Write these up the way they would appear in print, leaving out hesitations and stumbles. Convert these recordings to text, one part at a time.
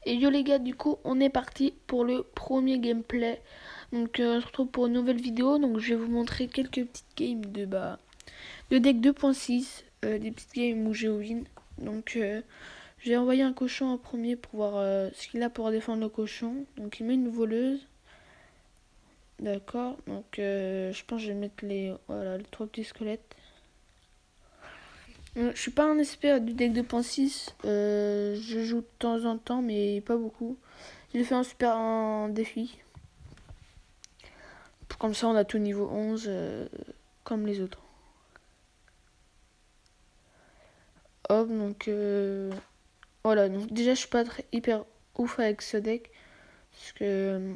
Et yo les gars, du coup, on est parti pour le premier gameplay. Donc on se retrouve pour une nouvelle vidéo. Donc je vais vous montrer quelques petites games de deck 2.6, des petites games où j'ai win. Donc j'ai envoyé un cochon en premier pour voir ce qu'il a pour défendre le cochon. Donc il met une voleuse. D'accord. Donc je pense que je vais mettre les trois petits squelettes. Je suis pas un expert du deck 2.6. Je joue de temps en temps, mais pas beaucoup. J'ai fait un super un défi. Comme ça, on a tout niveau 11, comme les autres. Hop, donc voilà. Donc déjà, je suis pas hyper ouf avec ce deck. Parce que,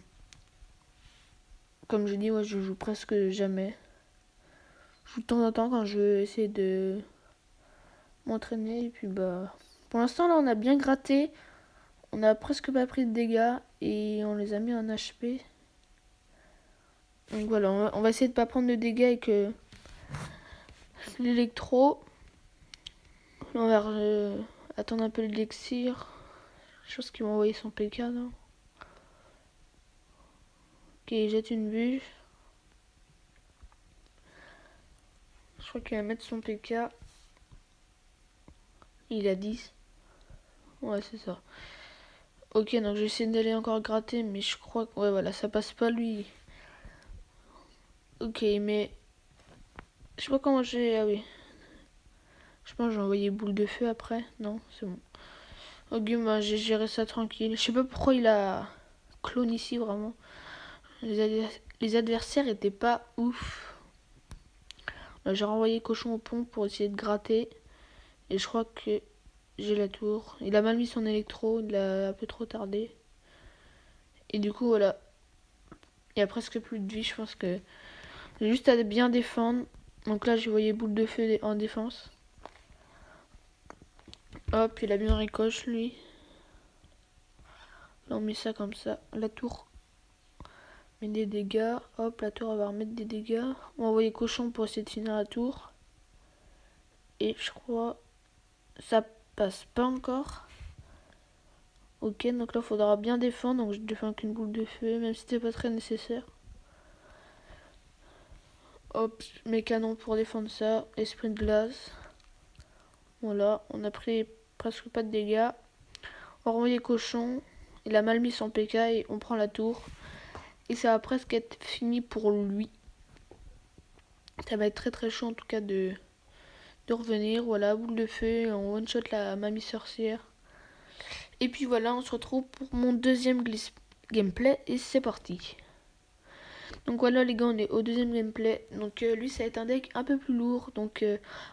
comme je dis, ouais, je joue presque jamais. Je joue de temps en temps quand je veux essayer de m'entraîner. Et puis, bah, pour l'instant, là, on a bien gratté. On a presque pas pris de dégâts. Et on les a mis en HP. Donc voilà, on va essayer de pas prendre de dégâts avec l'électro. On va attendre un peu l'élixir. Je pense qu'ils vont envoyer son PK là. Ok, il jette une bûche. Je crois qu'il va mettre son PK. Il a 10. Ouais, c'est ça. Ok, donc j'essaie d'aller encore gratter, mais je crois que... Ouais, voilà, ça passe pas lui. Ok, mais... Je sais pas comment j'ai... Ah oui. Je pense que j'ai envoyé boule de feu après. Non, c'est bon. Ok, bah j'ai géré ça tranquille. Je sais pas pourquoi il a clone ici, vraiment. Les adversaires étaient pas ouf. Là, j'ai renvoyé cochon au pont pour essayer de gratter. Et je crois que j'ai la tour. Il a mal mis son électro, il a un peu trop tardé. Et du coup, voilà. Il y a presque plus de vie, je pense que j'ai juste à bien défendre. Donc là, j'ai voyé boule de feu en défense. Hop, il a bien ricoche, lui. Là, on met ça comme ça. La tour met des dégâts. Hop, la tour, elle va remettre des dégâts. On va envoyer cochon pour essayer de finir la tour. Et je crois... Ça passe pas encore. Ok, donc là, il faudra bien défendre. Donc je défends qu'une boule de feu, même si c'était pas très nécessaire. Hop, mes canons pour défendre ça. Esprit de glace. Voilà, on a pris presque pas de dégâts. On va renvoyer cochon. Il a mal mis son PK et on prend la tour. Et ça va presque être fini pour lui. Ça va être très très chaud en tout cas de revenir. Voilà, boule de feu. On one shot la mamie sorcière. Et puis voilà, on se retrouve pour mon deuxième gameplay. Et c'est parti. Donc voilà les gars, on est au deuxième gameplay. Donc lui ça va être un deck un peu plus lourd. Donc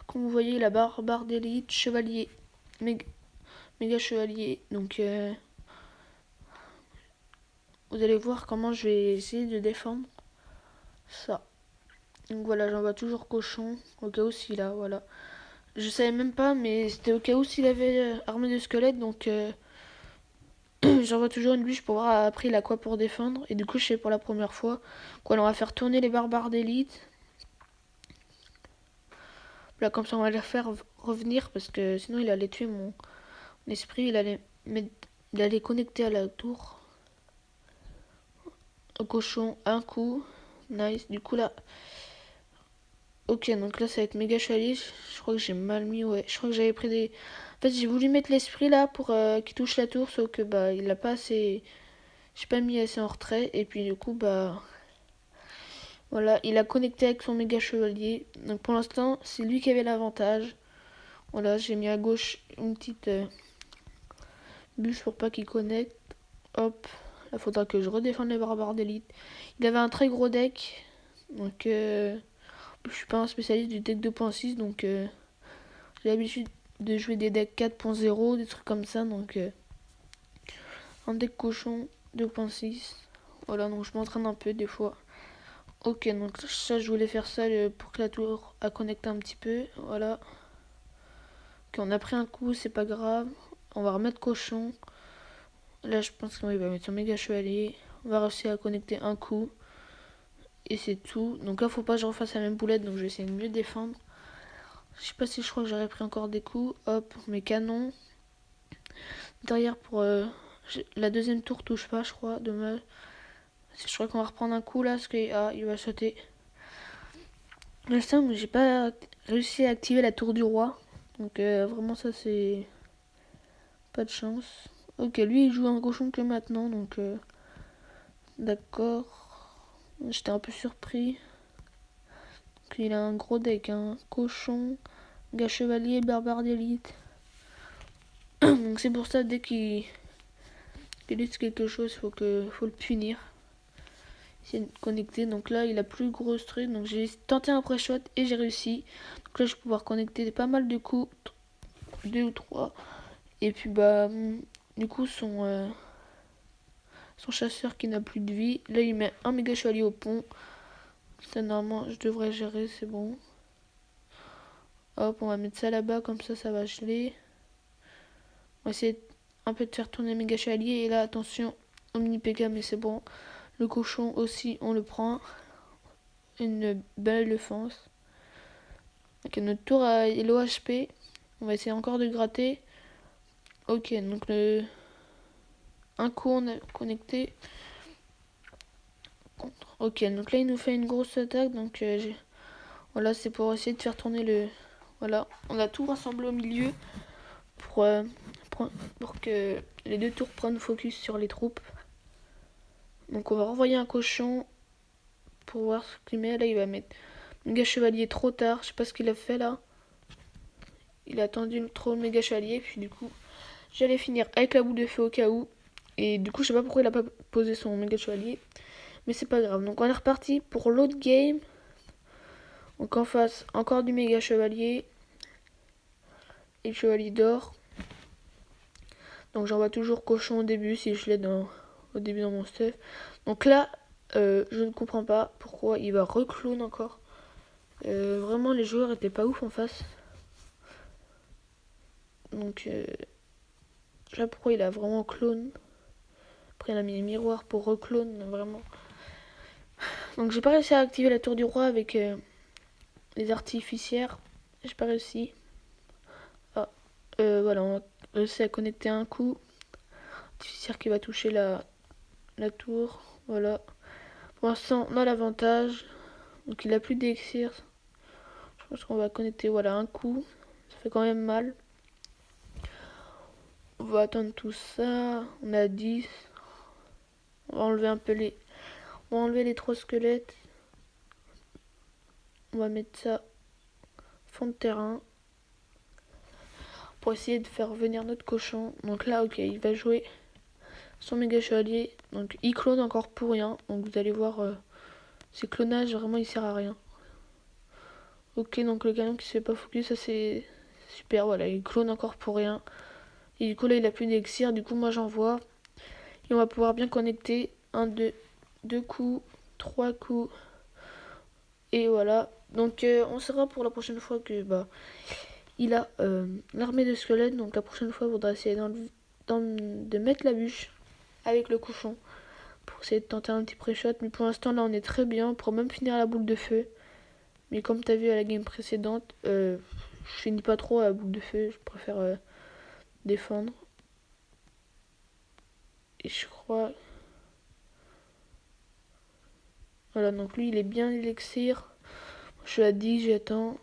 comme vous voyez la barre d'élite, chevalier, méga chevalier. Donc vous allez voir comment je vais essayer de défendre ça. Donc voilà, j'envoie toujours cochon au cas où s'il a, voilà. Je savais même pas, mais c'était au cas où s'il avait armée de squelette. Donc j'envoie toujours une bûche pour voir après il a quoi pour défendre. Et du coup je sais pour la première fois. Quoi, on va faire tourner les barbares d'élite. Là, comme ça, on va les faire revenir parce que sinon, il allait tuer mon esprit. Il allait connecter à la tour. Au cochon, un coup. Nice. Du coup, là. Ok, donc là, ça va être méga chalice. Je crois que j'ai mal mis. Ouais, je crois que j'avais pris des. En fait, j'ai voulu mettre l'esprit là pour qu'il touche la tour. Sauf que, bah, il a pas assez. J'ai pas mis assez en retrait. Et puis, du coup, bah. Voilà, il a connecté avec son méga chevalier. Donc, pour l'instant, c'est lui qui avait l'avantage. Voilà, j'ai mis à gauche une petite. Bûche pour pas qu'il connecte. Hop. Là, faudra que je redéfende les barbares d'élite. Il avait un très gros deck. Donc, je suis pas un spécialiste du deck 2.6. Donc, j'ai l'habitude de jouer des decks 4.0, des trucs comme ça. Donc, un deck cochon 2.6. Voilà, donc je m'entraîne un peu des fois. Ok, donc ça, je voulais faire ça pour que la tour a connecté un petit peu. Voilà. Ok, on a pris un coup, c'est pas grave. On va remettre cochon. Là, je pense qu'il va mettre son méga chevalier. On va réussir à connecter un coup. Et c'est tout. Donc là, faut pas que je refasse la même boulette. Donc je vais essayer de mieux défendre. Je sais pas si je crois que j'aurais pris encore des coups. Hop, mes canons. Derrière pour La deuxième tour touche pas, je crois. Dommage. Je crois qu'on va reprendre un coup là, parce que il va sauter. L'instant, j'ai pas réussi à activer la tour du roi. Donc vraiment ça c'est pas de chance. Ok, lui il joue un cochon que maintenant, donc d'accord. J'étais un peu surpris. Donc, il a un gros deck, un cochon, gars chevalier, barbare d'élite. Donc c'est pour ça dès qu'il utilise quelque chose, faut le punir. Essayer de connecter. Donc là il a plus gros truc. Donc j'ai tenté un pré-shot et j'ai réussi. Donc là je vais pouvoir connecter pas mal de coups. 2 ou 3. Et puis bah du coup son chasseur qui n'a plus de vie. Là il met un méga chevalier au pont. Ça normalement je devrais gérer, c'est bon. Hop, on va mettre ça là-bas, comme ça va geler. On va essayer un peu de faire tourner méga chevalier. Et là attention, Omni Pega, mais c'est bon. Le cochon aussi on le prend. Une belle défense. Ok, notre tour a l'OHP. On va essayer encore de gratter. Ok, donc un coup on a connecté. Ok, donc là il nous fait une grosse attaque. Donc voilà, c'est pour essayer de faire tourner le... Voilà, on a tout rassemblé au milieu pour que les deux tours prennent focus sur les troupes. Donc on va renvoyer un cochon pour voir ce qu'il met. Là il va mettre méga chevalier trop tard. Je sais pas ce qu'il a fait là. Il a attendu trop le méga chevalier. Puis du coup j'allais finir avec la boule de feu au cas où. Et du coup je sais pas pourquoi il a pas posé son méga chevalier. Mais c'est pas grave. Donc on est reparti pour l'autre game. Donc en face encore du méga chevalier. Et le chevalier d'or. Donc j'envoie toujours cochon au début si je l'ai au début dans mon stuff. Donc là, je ne comprends pas pourquoi il va reclone encore. Vraiment les joueurs étaient pas ouf en face. Donc je sais pas pourquoi il a vraiment clone. Après il a mis les miroirs pour reclone, vraiment. Donc j'ai pas réussi à activer la tour du roi avec les artificières. J'ai pas réussi. Ah, voilà, on a réussi à connecter un coup. Artificière qui va toucher la tour. Voilà. Pour l'instant, on a l'avantage. Donc il a plus d'élixir. Je pense qu'on va connecter, voilà, un coup. Ça fait quand même mal. On va attendre tout ça. On a 10. On va enlever un peu les... On va enlever les 3 squelettes. On va mettre ça fond de terrain. Pour essayer de faire venir notre cochon. Donc là, ok, il va jouer son méga chevalier. Donc il clone encore pour rien. Donc vous allez voir, ces clonages, vraiment, il sert à rien. Ok, donc le canon qui se fait pas focus, ça c'est super. Voilà, il clone encore pour rien. Et du coup là il a plus d'élixir, du coup moi j'envoie. Et on va pouvoir bien connecter. 1, 2, 2 coups, 3 coups. Et voilà. Donc on saura pour la prochaine fois que il a l'armée de squelettes. Donc la prochaine fois il faudra essayer de mettre la bûche avec le cochon. Pour essayer de tenter un petit pré-shot. Mais pour l'instant là on est très bien. Pour même finir la boule de feu. Mais comme t'as vu à la game précédente, je finis pas trop à la boule de feu. Je préfère défendre. Et je crois... Voilà, donc lui il est bien élixir. Je suis à 10, j'attends.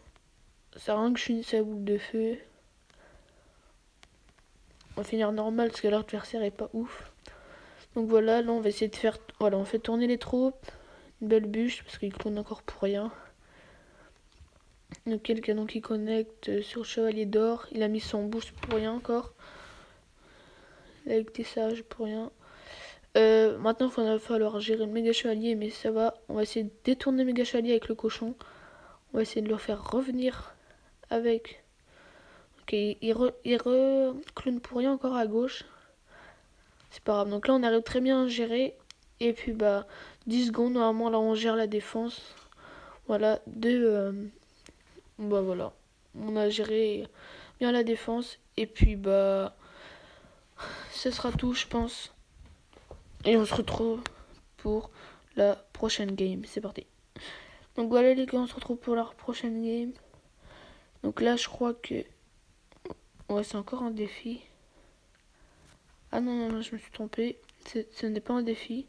Ça sert à rien que je finisse la boule de feu. On va finir normal parce que l'adversaire est pas ouf. Donc voilà, là on va essayer de faire... Voilà, on fait tourner les troupes. Une belle bûche parce qu'il clone encore pour rien. Donc le canon qui connecte sur le chevalier d'or. Il a mis son boost pour rien encore. Il a avec des sages pour rien. Maintenant il va falloir gérer le méga chevalier, mais ça va. On va essayer de détourner le méga chevalier avec le cochon. On va essayer de le faire revenir avec... Ok, il reclone pour rien encore à gauche. C'est pas grave. Donc là on arrive très bien à gérer. Et puis 10 secondes normalement là on gère la défense. Voilà, voilà. On a géré bien la défense. Et puis ce sera tout je pense. Et on se retrouve pour la prochaine game. C'est parti. Donc voilà les gars, on se retrouve pour la prochaine game. Donc là je crois que... Ouais, c'est encore un défi. Ah non, non, non, je me suis trompé. Ce n'est pas un défi.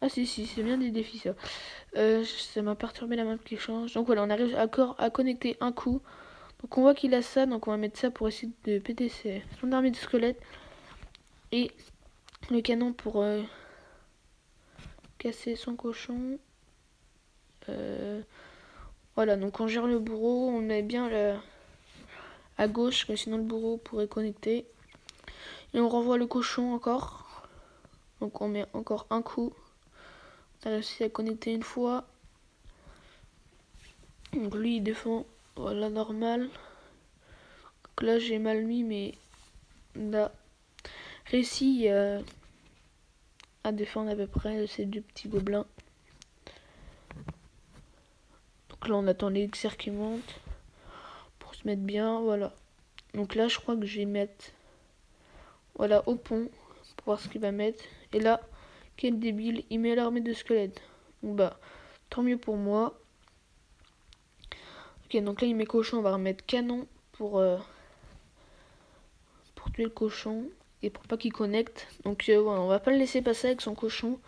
Ah si, si, c'est bien des défis ça. Ça m'a perturbé la map qui change. Donc voilà, on arrive à connecter un coup. Donc on voit qu'il a ça, donc on va mettre ça pour essayer de péter son armée de squelettes. Et le canon pour casser son cochon. Voilà, donc on gère le bourreau, on met bien à gauche, sinon le bourreau pourrait connecter. Et on renvoie le cochon encore. Donc on met encore un coup. On a réussi à connecter une fois. Donc lui il défend, voilà, normal. Donc là j'ai mal mis, mais on a réussi à défendre à peu près ces deux petits gobelins. Donc là on attend l'élixir qui monte pour se mettre bien, voilà. Donc là je crois que je vais mettre, voilà, au pont pour voir ce qu'il va mettre. Et là, quel débile, il met l'armée de squelettes. Donc bah, tant mieux pour moi. Ok, donc là il met cochon, on va remettre canon pour tuer le cochon et pour pas qu'il connecte. Donc voilà, on va pas le laisser passer avec son cochon.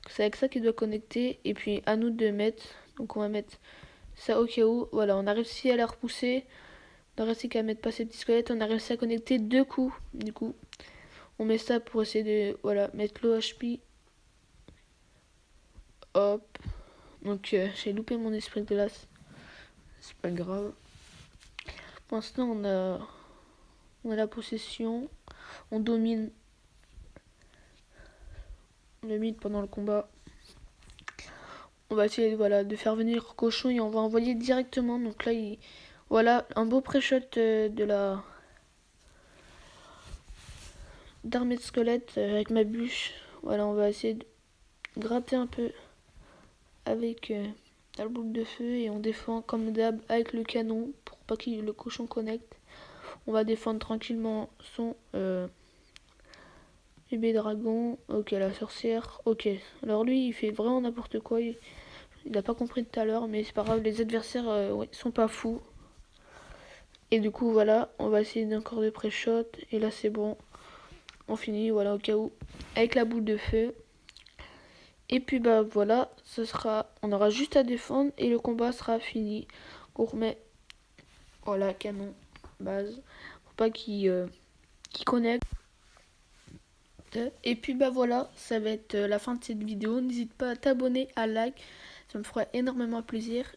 C'est avec ça qu'il doit connecter. Et puis à nous de mettre. Donc on va mettre ça au cas où. Voilà, on a réussi à la repousser. On a réussi qu'à mettre pas ces petits squelettes. On a réussi à connecter deux coups. Du coup, on met ça pour essayer de, voilà, mettre l'OHP. Hop. Donc j'ai loupé mon esprit de glace. C'est pas grave. Pour l'instant on a la possession. On domine le mid pendant le combat. On va essayer, voilà, de faire venir cochon et on va envoyer directement. Donc là, voilà, un beau pré-shot d'armée de squelettes avec ma bûche. Voilà, on va essayer de gratter un peu avec la boule de feu et on défend comme d'hab avec le canon pour pas que le cochon connecte. On va défendre tranquillement son bébé dragon. Ok, la sorcière. Ok, alors lui, il fait vraiment n'importe quoi. Il a pas compris tout à l'heure, mais c'est pas grave, les adversaires ouais, sont pas fous. Et du coup, voilà, on va essayer encore de pré-shot. Et là, c'est bon. On finit, voilà, au cas où, avec la boule de feu. Et puis, bah voilà, on aura juste à défendre et le combat sera fini. On remet, voilà, canon, base, pour pas qu'il connecte. Et puis, bah voilà, ça va être la fin de cette vidéo. N'hésite pas à t'abonner, à like, ça me ferait énormément plaisir.